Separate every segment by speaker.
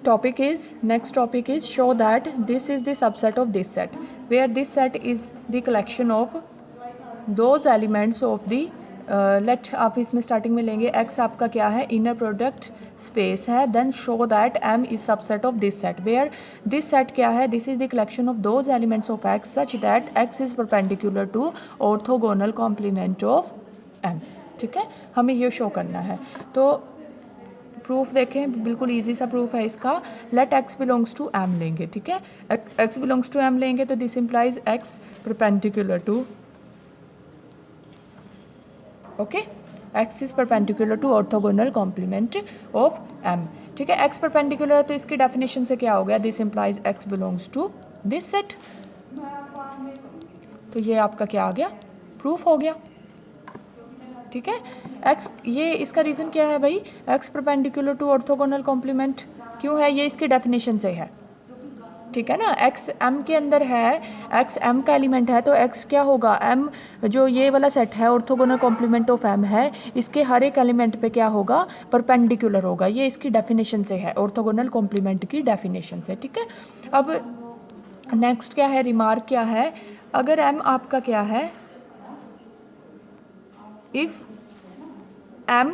Speaker 1: next topic is show that this is the subset of this set, where this set is the collection of those elements of the let आप इसमें starting में लेंगे x आपका क्या है, inner product space है, then show that m is subset of this set, where this set क्या है, this is the collection of those elements of x such that x is perpendicular to orthogonal complement of m। ठीक है, हमें ये show करना है। तो proof देखें, बिल्कुल इजी सा प्रूफ है इसका। Let x belongs to m लेंगे, ठीक है, x बिलोंग्स टू m लेंगे तो this implies x perpendicular to, okay, x is perpendicular to orthogonal complement of m। ठीक है, x परपेंडिकुलर है तो इसकी डेफिनेशन से क्या हो गया, this implies x belongs to this set. तो ये आपका क्या आ गया, प्रूफ हो गया। ठीक है, x, ये इसका रीज़न क्या है भाई, x perpendicular to orthogonal complement क्यों है, ये इसकी डेफिनेशन से है। ठीक है ना, x m के अंदर है, x m का एलिमेंट है तो x क्या होगा, m जो ये वाला सेट है ऑर्थोगोनल कॉम्प्लीमेंट ऑफ m है, इसके हर एक एलिमेंट पे क्या होगा, परपेंडिकुलर होगा। ये इसकी डेफिनेशन से है, ऑर्थोगोनल कॉम्प्लीमेंट की डेफिनेशन से। ठीक है, अब नेक्स्ट क्या है, रिमार्क क्या है, अगर m आपका क्या है, इफ़ m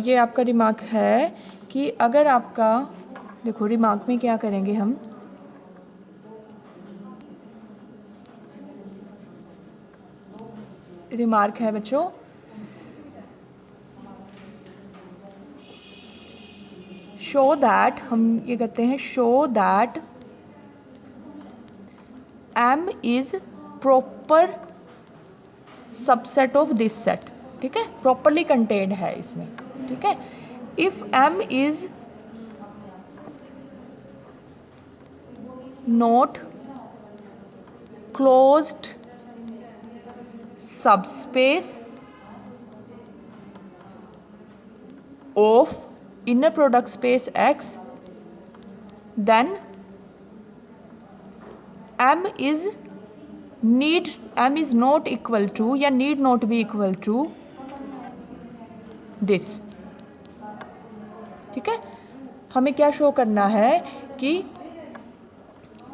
Speaker 1: ये आपका रिमार्क है कि अगर आपका, देखो रिमार्क में क्या करेंगे हम, रिमार्क है बच्चों, शो दैट, हम ये कहते हैं show that m is proper subset of this set. ठीक है, प्रॉपरली कंटेन्ड है इसमें। ठीक है, if m is not closed subspace of inner product space x, then m is not equal to या need not be equal to this। ठीक है, हमें क्या शो करना है कि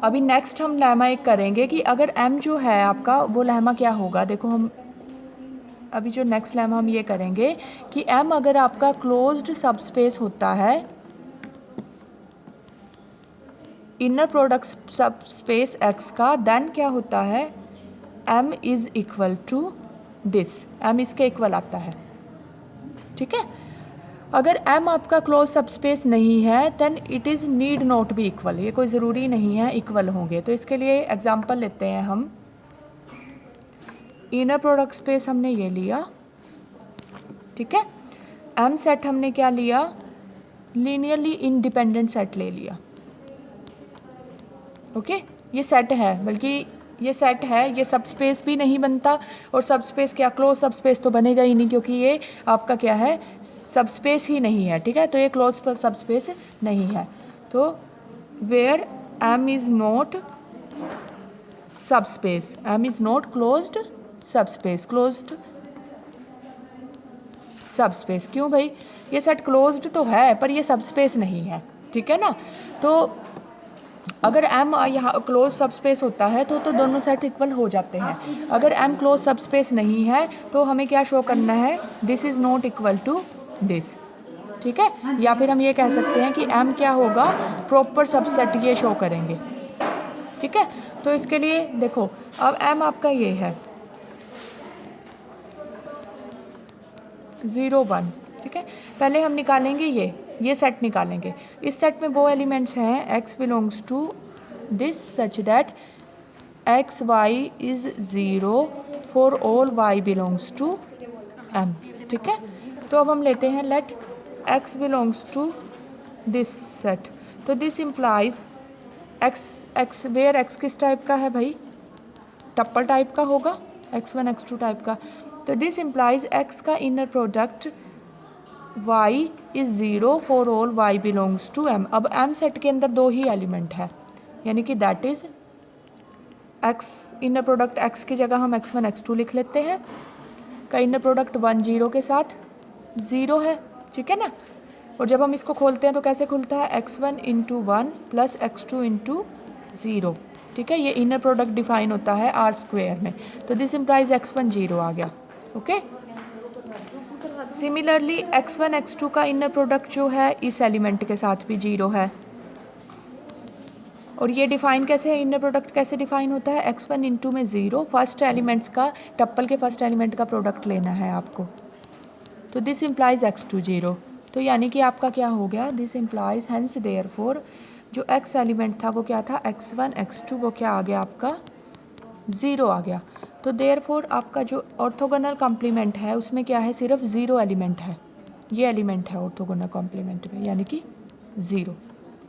Speaker 1: अभी नेक्स्ट हम लेमा एक करेंगे कि अगर m जो है आपका, वो लेमा क्या होगा, देखो हम अभी जो नेक्स्ट लेमा हम ये करेंगे कि m अगर आपका क्लोज्ड सबस्पेस होता है इनर प्रोडक्ट सबस्पेस x का, देन क्या होता है, m is equal to this, m इसके इक्वल आता है। ठीक है, अगर m आपका क्लोज सबस्पेस नहीं है then it is need not be equal, ये कोई ज़रूरी नहीं है इक्वल होंगे। तो इसके लिए एग्जांपल लेते हैं हम, इनर प्रोडक्ट स्पेस हमने ये लिया, ठीक है, m सेट हमने क्या लिया, लीनियरली इंडिपेंडेंट सेट ले लिया। ओके, ये सेट है, बल्कि ये सेट है, ये सब स्पेस भी नहीं बनता, और सब स्पेस क्या, क्लोज सब स्पेस तो बनेगा ही नहीं, क्योंकि ये आपका क्या है, सब स्पेस ही नहीं है। ठीक है, तो ये क्लोज सब स्पेस नहीं है। तो वेयर m इज़ नॉट सब space, m is not closed सब स्पेस, क्लोज्ड सब स्पेस, क्यों भाई, ये सेट क्लोज्ड तो है पर ये सब स्पेस नहीं है। ठीक है ना, तो अगर m यहाँ क्लोज सब स्पेस होता है तो दोनों सेट इक्वल हो जाते हैं। अगर m क्लोज सब स्पेस नहीं है तो हमें क्या शो करना है, this is not equal to this. ठीक है, या फिर हम ये कह सकते हैं कि m क्या होगा, प्रॉपर सबसेट ये शो करेंगे। ठीक है, तो इसके लिए देखो, अब m आपका ये है 0 1। ठीक है, पहले हम निकालेंगे ये सेट निकालेंगे। इस सेट में वो एलिमेंट्स हैं x belongs to this such that x y is 0 for all y belongs to m। ठीक है, तो अब हम लेते हैं let x belongs to this set, तो this implies x where x किस टाइप का है भाई, टप्पल टाइप का होगा, x1 x2 टाइप का। तो दिस इम्प्लाइज x का inner product y is 0 for all y belongs to m। अब m सेट के अंदर दो ही एलिमेंट है, यानी कि that is x inner product x की जगह हम x1 x2 लिख लेते हैं, का इनर प्रोडक्ट 1 0 के साथ 0 है। ठीक है ना, और जब हम इसको खोलते हैं तो कैसे खुलता है, x1 into 1 plus x2 into 0, ठीक है। ये इनर प्रोडक्ट डिफाइन होता है आर स्क्वेयर में, तो दिस इम्प्लाइज x1 0 आ गया, ओके। सिमिलरली x1 x2 का इनर प्रोडक्ट जो है इस एलिमेंट के साथ भी 0 है। और ये डिफाइन कैसे है, इनर प्रोडक्ट कैसे डिफाइन होता है, x1 इंटू में 0, फर्स्ट एलिमेंट्स का, टप्पल के फर्स्ट एलिमेंट का प्रोडक्ट लेना है आपको, तो दिस इम्प्लाइज x2 0। तो यानी कि आपका क्या हो गया, दिस इम्प्लाइज हेंस देयरफॉर जो x एलिमेंट था वो क्या था, x1 x2, वो क्या आ गया आपका 0 आ गया। तो देयरफॉर आपका जो ऑर्थोगोनल कॉम्प्लीमेंट है उसमें क्या है, सिर्फ 0 एलिमेंट है, ये एलिमेंट है ऑर्थोगोनल कॉम्प्लीमेंट में, यानी कि 0,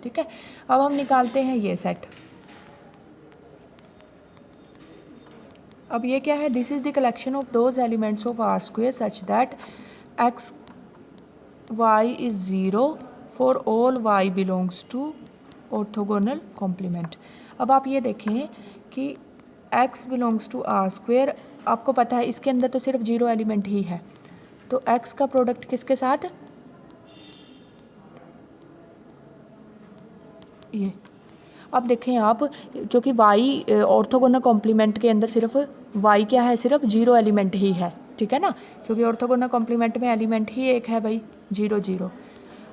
Speaker 1: ठीक है। अब हम निकालते हैं ये सेट। अब ये क्या है, this is the collection of those elements of R square such that x y is 0 for all y belongs to orthogonal complement। अब आप ये देखें कि x belongs to r square, आपको पता है इसके अंदर तो सिर्फ 0 एलिमेंट ही है, तो x का प्रोडक्ट किसके साथ, ये। अब देखें आप, क्योंकि y ऑर्थोगोनल कॉम्प्लीमेंट के अंदर सिर्फ y क्या है, सिर्फ 0 एलिमेंट ही है, ठीक है ना, क्योंकि ऑर्थोगोनल कॉम्प्लीमेंट में एलिमेंट ही एक है भाई, 0 0।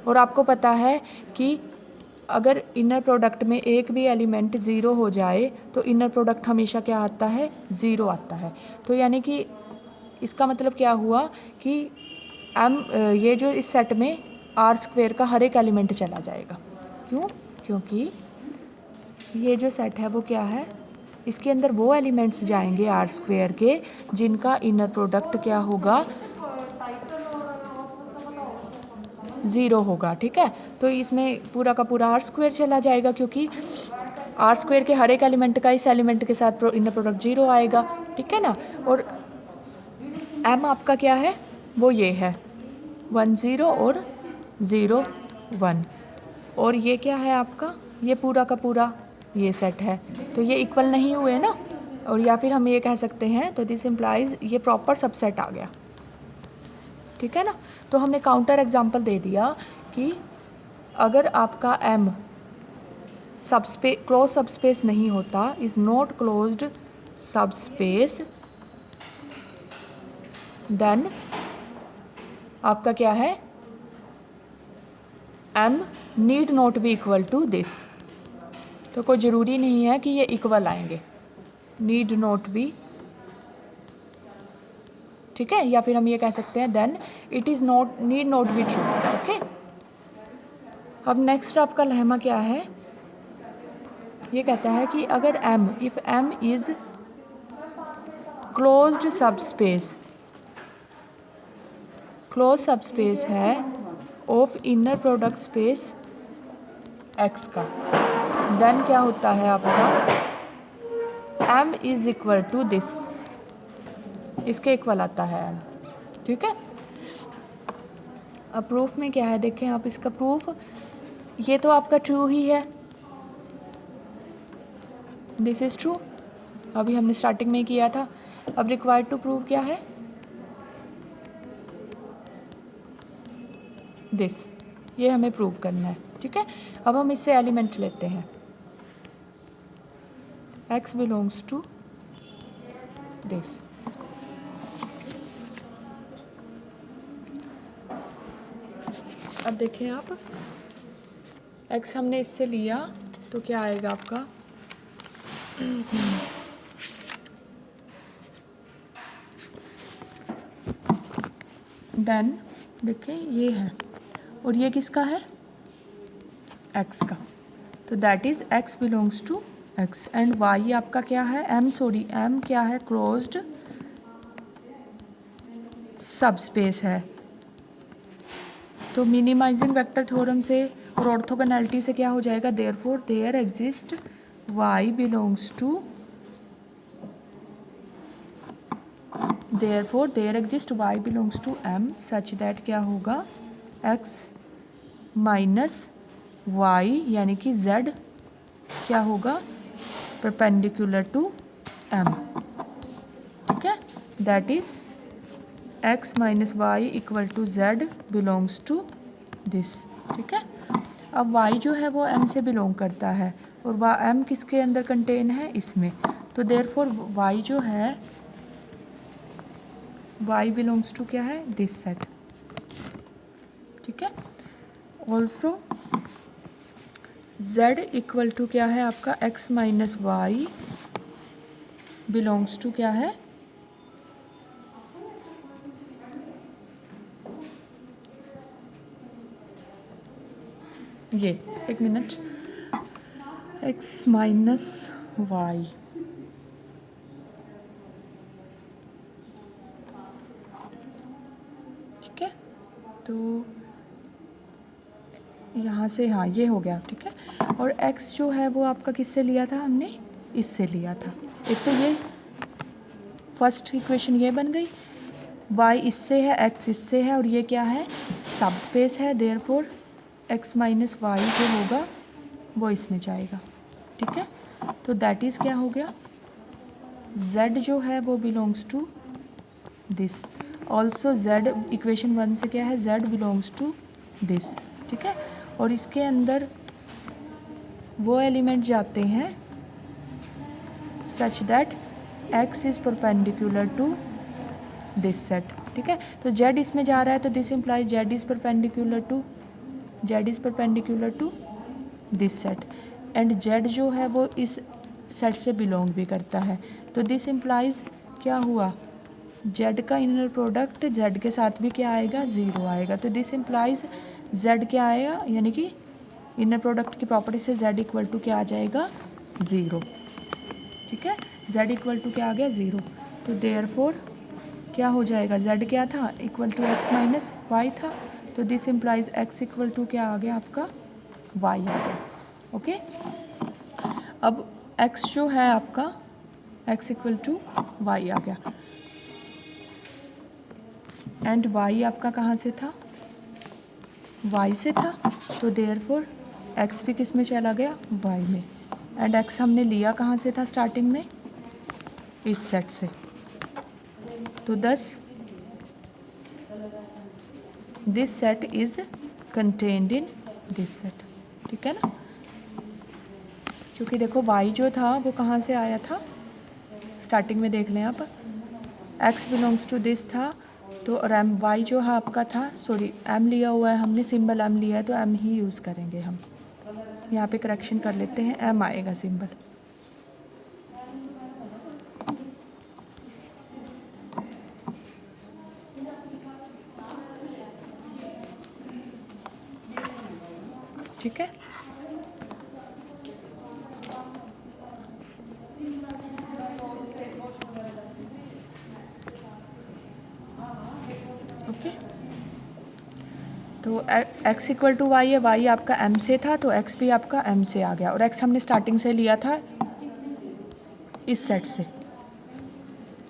Speaker 1: और आपको पता है कि अगर इनर प्रोडक्ट में एक भी एलिमेंट 0 हो जाए तो इनर प्रोडक्ट हमेशा क्या आता है, 0 आता है। तो यानी कि इसका मतलब क्या हुआ कि ये जो इस सेट में आर स्क्वेयर का हर एक एलिमेंट चला जाएगा, क्यों, क्योंकि ये जो सेट है वो क्या है, इसके अंदर वो एलिमेंट्स जाएंगे आर स्क्वेयर के जिनका इनर प्रोडक्ट क्या होगा, 0 होगा, ठीक है। तो इसमें पूरा का पूरा आर स्क्वेयर चला जाएगा, क्योंकि आर स्क्वेयर के हर एक एलिमेंट का इस एलिमेंट के साथ इनर प्रोडक्ट 0 आएगा, ठीक है ना। और m आपका क्या है, वो ये है 1 0 और 0 1, और ये क्या है आपका, ये पूरा का पूरा ये सेट है, तो ये इक्वल नहीं हुए ना, और या फिर हम ये कह सकते हैं, तो दिस इम्प्लाइज ये प्रॉपर सबसेट आ गया, ठीक है ना। तो हमने काउंटर एग्जांपल दे दिया कि अगर आपका m क्लोज सबस्पेस नहीं होता, is not closed subspace, then आपका क्या है, m need not be equal to this. तो कोई ज़रूरी नहीं है कि ये इक्वल आएंगे, नीड नॉट बी, ठीक है। या फिर हम ये कह सकते हैं then it is not need not be true, okay. अब नेक्स्ट आपका लेमा क्या है, ये कहता है कि अगर m if m is closed subspace, close subspace है of inner product space x का, देन क्या होता है आपका, m is equal to this, इसके इक्वल आता है m, ठीक है। अब प्रूफ में क्या है, देखें आप इसका प्रूफ, ये तो आपका ट्रू ही है, दिस इज़ ट्रू, अभी हमने स्टार्टिंग में ही किया था। अब रिक्वायर्ड टू प्रूव क्या है, दिस, ये हमें प्रूव करना है, ठीक है। अब हम इससे एलिमेंट लेते हैं, x बिलोंग्स टू दिस, अब देखें आप, x हमने इससे लिया तो क्या आएगा आपका, देन देखें ये है, और ये किसका है, x का, तो that is x belongs to x, and y आपका क्या है, m क्या है, क्लोज्ड सबस्पेस है। तो मिनिमाइजिंग वेक्टर थ्योरम से और ऑर्थोगोनैलिटी से क्या हो जाएगा, therefore there exist y belongs to, therefore there exist y belongs to m such that क्या होगा, x माइनस y यानी कि z क्या होगा, परपेंडिकुलर टू m, ठीक है। That is x minus y equal to z belongs to this, ठीक है। अब y जो है वो m से बिलोंग करता है और m किसके अंदर कंटेन है, इसमें, तो देयरफॉर y जो है y बिलोंग्स टू क्या है, दिस सेट, ठीक है। ऑल्सो z इक्वल टू क्या है आपका, x minus y belongs to क्या है, ये एक मिनट, x माइनस वाई, ठीक है। तो यहाँ से हाँ ये हो गया, ठीक है। और x जो है वो आपका किससे लिया था हमने, इससे लिया था। एक तो ये फर्स्ट इक्वेशन ये बन गई, y इससे है, x इससे है, और ये क्या है, सब स्पेस है, देयरफॉर x माइनस वाई जो होगा वो इसमें जाएगा, ठीक है। तो दैट इज़ क्या हो गया, z जो है वो belongs to this. Also z equation 1 से क्या है, z बिलोंग्स टू दिस, ठीक है। और इसके अंदर वो एलिमेंट जाते हैं such that x is perpendicular to this set, ठीक है। तो z इसमें जा रहा है तो this implies z is perpendicular to this set, and z जो है वो इस सेट से बिलोंग भी करता है। तो दिस इम्प्लाइज क्या हुआ, z का इनर प्रोडक्ट z के साथ भी क्या आएगा, 0 आएगा। तो दिस इम्प्लाइज z क्या आएगा, यानी कि इनर प्रोडक्ट की प्रॉपर्टी से z इक्वल टू क्या आ जाएगा, 0, ठीक है। z इक्वल टू क्या आ गया, 0। तो देयरफॉर क्या हो जाएगा, z क्या था, equal to x minus y था। तो this implies x equal to क्या आ गया आपका, y आ गया, ओके। अब x जो है आपका x इक्वल टू y आ गया, एंड y आपका कहाँ से था, y से था। तो देयरफॉर x भी किस में चला गया, y में, एंड x हमने लिया कहाँ से था स्टार्टिंग में, इस सेट से। तो दस this set is contained in this set, ठीक है ना। क्योंकि देखो y जो था वो कहाँ से आया था, स्टार्टिंग में देख लें आप, x बिलोंग्स टू दिस था, तो और m y जो है आपका था, सॉरी m लिया हुआ है हमने, सिंबल m लिया है तो m ही यूज़ करेंगे हम। यहाँ पे करेक्शन कर लेते हैं, m आएगा सिंबल, ठीक है। ओके, तो x इक्वल टू वाई है, y आपका m से था तो x भी आपका m से आ गया, और x हमने स्टार्टिंग से लिया था इस सेट से,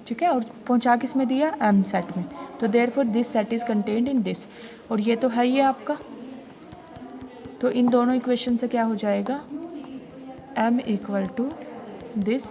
Speaker 1: ठीक है, और पहुंचा किस में दिया, m सेट में। तो therefore this set is contained in this, और ये तो है ही आपका। तो इन दोनों इक्वेशन से क्या हो जाएगा, m इक्वल टू दिस